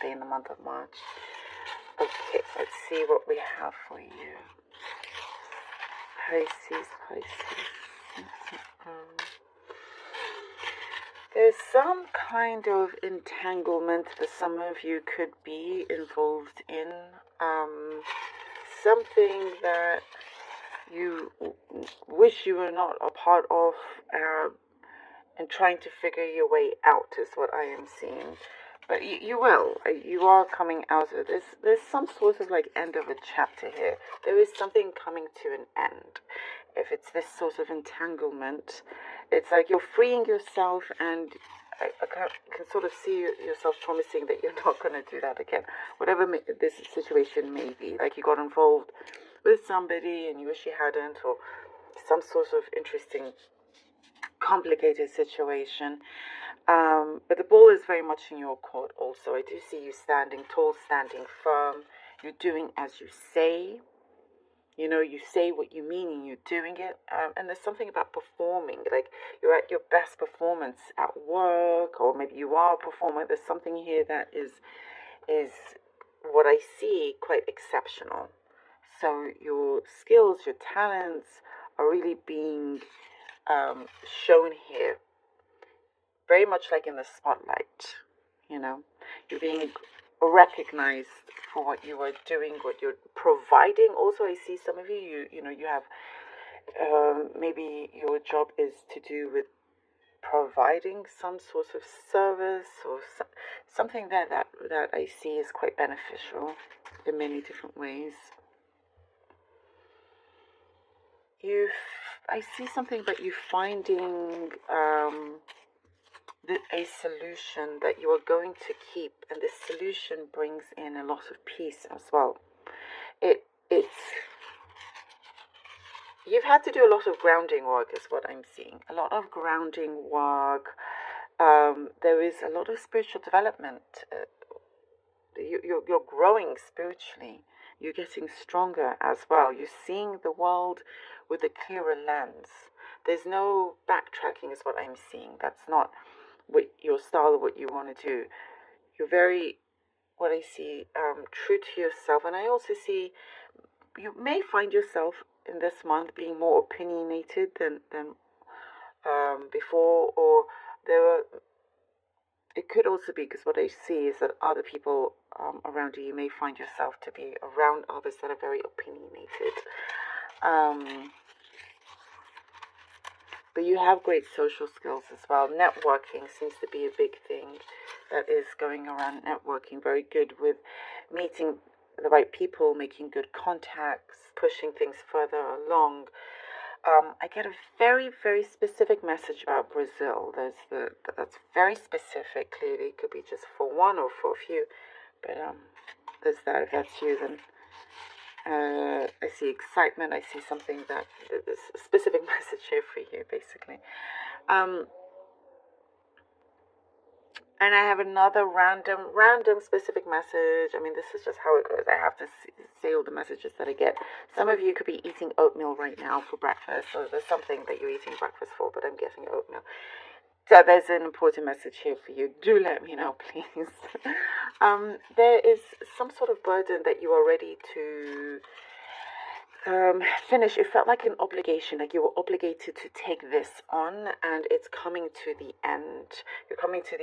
birthday in the month of March. Okay, let's see what we have for you. Pisces. There's some kind of entanglement that some of you could be involved in. Something that you wish you were not a part of, and trying to figure your way out is what I am seeing. But you will. You are coming out of this. There's some sort of like end of a chapter here. There is something coming to an end. If it's this sort of entanglement, it's like you're freeing yourself, and I can sort of see yourself promising that you're not going to do that again. Whatever this situation may be. Like you got involved with somebody and you wish you hadn't, or some sort of interesting, complicated situation. But the ball is very much in your court also. I do see you standing tall, standing firm. You're doing as you say. You know, you say what you mean and you're doing it. And there's something about performing. Like you're at your best performance at work, or maybe you are a performer. There's something here that is what I see quite exceptional. So your skills, your talents are really being shown here. Very much like in the spotlight, you know. You're being recognized for what you are doing, what you're providing. Also, I see some of you have maybe your job is to do with providing some sort of service, or something that I see is quite beneficial in many different ways. I see something about you finding a solution that you are going to keep, and this solution brings in a lot of peace as well. You've had to do a lot of grounding work is what I'm seeing. A lot of grounding work. There is a lot of spiritual development. You're growing spiritually. You're getting stronger as well. You're seeing the world with a clearer lens. There's no backtracking is what I'm seeing. That's not what your style, what you want to do. You're very, what I see, true to yourself. And I also see you may find yourself in this month being more opinionated than before, or it could also be because what I see is that other people around you may find yourself to be around others that are very opinionated. But you have great social skills as well. Networking seems to be a big thing that is going around. Networking, very good with meeting the right people, making good contacts, pushing things further along. I get a very, very specific message about Brazil. That's very specific. Clearly, it could be just for one or for a few, but there's that. If that's you, then I see excitement. I see something that there's a specific message here for you, basically. And I have another random specific message. I mean, this is just how it goes. I have to say all the messages that I get. Some of you could be eating oatmeal right now for breakfast, or there's something that you're eating breakfast for, but I'm getting oatmeal. So there's an important message here for you. Do let me know, please. There is some sort of burden that you are ready to finish. It felt like an obligation, like you were obligated to take this on, and it's coming to the end. You're coming to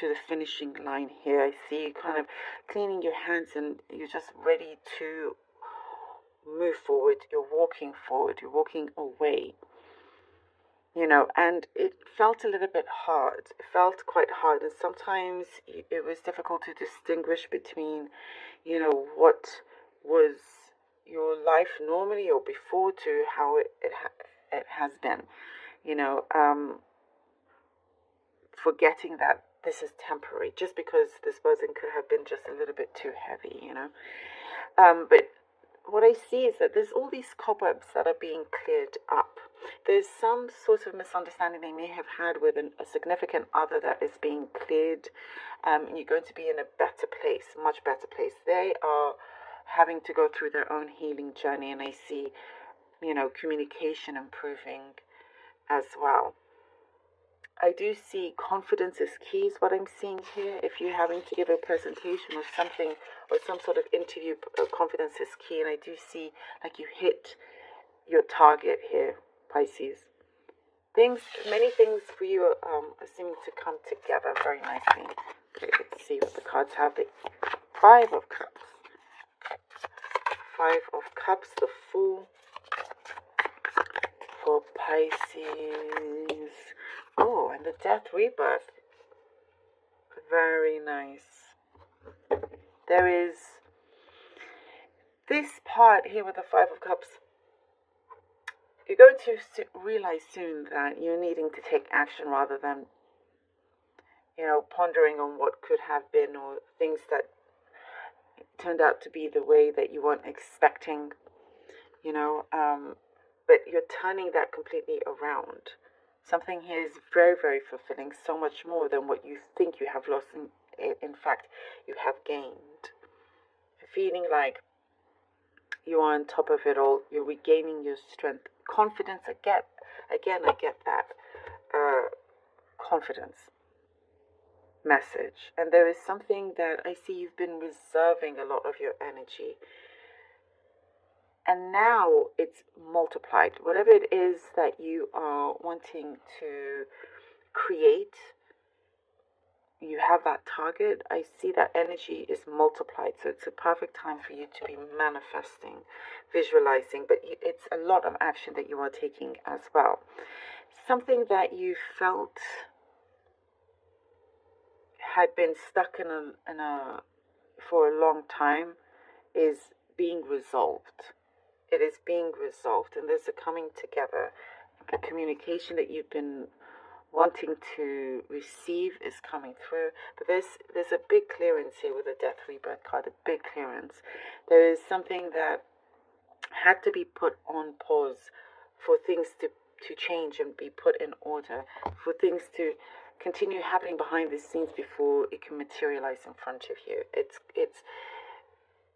the finishing line here. I see you kind of cleaning your hands, and you're just ready to move forward. You're walking forward. You're walking away. You know, and it felt a little bit hard. It felt quite hard, and sometimes it was difficult to distinguish between, you know, what was your life normally or before to how it has been, you know, forgetting that this is temporary, just because this person could have been just a little bit too heavy, you know. But what I see is that there's all these cobwebs that are being cleared up. There's some sort of misunderstanding they may have had with a significant other that is being cleared, and you're going to be in a better place, much better place. They are having to go through their own healing journey, and I see, you know, communication improving as well. I do see confidence is key is what I'm seeing here. If you're having to give a presentation or something or some sort of interview, confidence is key. And I do see like you hit your target here, Pisces. Many things for you seem to come together very nicely. Okay, let's see what the cards have. The Five of Cups. Five of Cups, the Fool for Pisces. Oh, and the Death Rebirth. Very nice. There is this part here with the Five of Cups. You're going to realize soon that you're needing to take action rather than, pondering on what could have been or things that turned out to be the way that you weren't expecting, but you're turning that completely around. Something here is very, very fulfilling, so much more than what you think you have lost. In fact, you have gained. Feeling like you are on top of it all, you're regaining your strength. Confidence, again, I get that confidence message. And there is something that I see you've been reserving a lot of your energy. And now it's multiplied. Whatever it is that you are wanting to create, you have that target. I see that energy is multiplied. So it's a perfect time for you to be manifesting, visualizing. But it's a lot of action that you are taking as well. Something that you felt had been stuck for a long time is being resolved. It is being resolved, and there's a coming together. The communication that you've been wanting to receive is coming through. But there's a big clearance here with the Death Rebirth card, a big clearance. There is something that had to be put on pause for things to change and be put in order, for things to continue happening behind the scenes before it can materialize in front of you. It's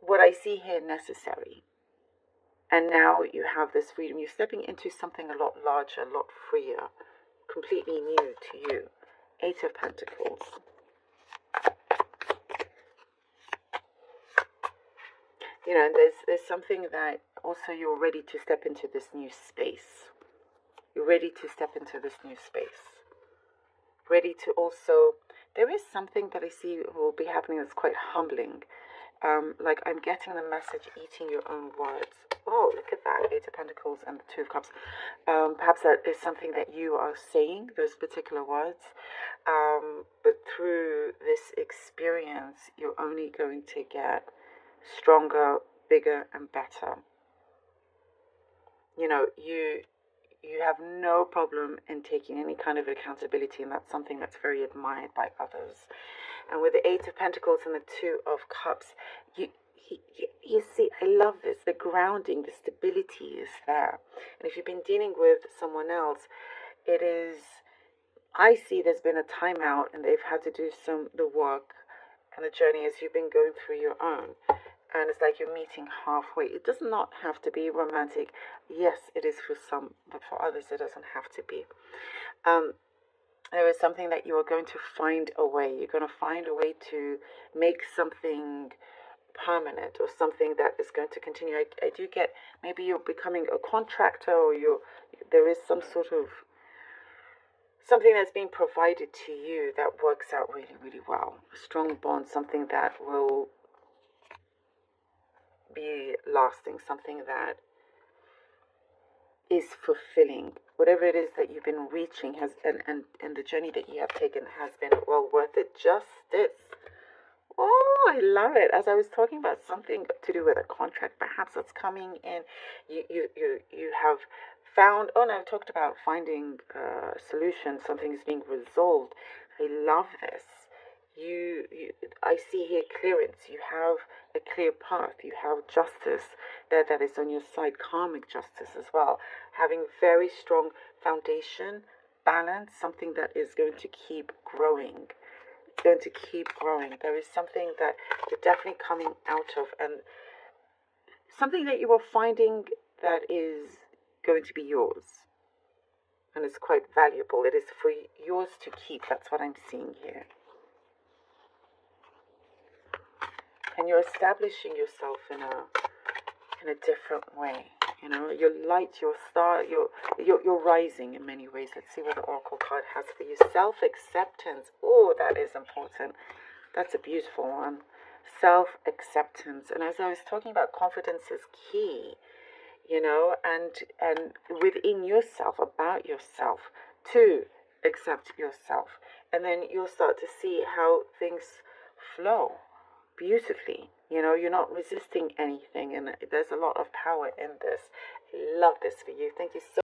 what I see here necessary. And now you have this freedom. You're stepping into something a lot larger, a lot freer, completely new to you. Eight of Pentacles. And there's something that also you're ready to step into this new space. You're ready to step into this new space. Ready to also, there is something that I see will be happening that's quite humbling. Like I'm getting the message, eating your own words. Oh, look at that, Eight of Pentacles and the Two of Cups. Perhaps that is something that you are saying, those particular words. But through this experience, you're only going to get stronger, bigger, and better. You have no problem in taking any kind of accountability, and that's something that's very admired by others. And with the Eight of Pentacles and the Two of Cups, you see, I love this. The grounding, the stability is there. And if you've been dealing with someone else, I see there's been a timeout and they've had to do the work and the journey as you've been going through your own. And it's like you're meeting halfway. It does not have to be romantic. Yes, it is for some, but for others it doesn't have to be. There is something that you are going to find a way. You're going to find a way to make something permanent or something that is going to continue. I do get, maybe you're becoming a contractor, or there is some sort of something that's being provided to you that works out really, really well. A strong bond, something that will be lasting, something that is fulfilling. Whatever it is that you've been reaching has and the journey that you have taken has been well worth it. Justice. Oh, I love it. As I was talking about something to do with a contract, perhaps that's coming in. You have found. Oh, and I've talked about finding a solution. Something is being resolved. I love this. I see here clearance. You have a clear path. You have justice that is on your side. Karmic justice as well. Having very strong foundation, balance. Something that is going to keep growing. Going to keep growing. There is something that you're definitely coming out of, and something that you are finding that is going to be yours. and it's quite valuable. It is for yours to keep. That's what I'm seeing here. And you're establishing yourself in a different way. You know, your light, your star, you're rising in many ways. Let's see what the Oracle card has for you. Self-acceptance. Oh, that is important. That's a beautiful one. Self-acceptance. And as I was talking about, confidence is key, you know, and within yourself, about yourself, to accept yourself. And then you'll start to see how things flow beautifully. You know, you're not resisting anything, and there's a lot of power in this. I love this for you. Thank you so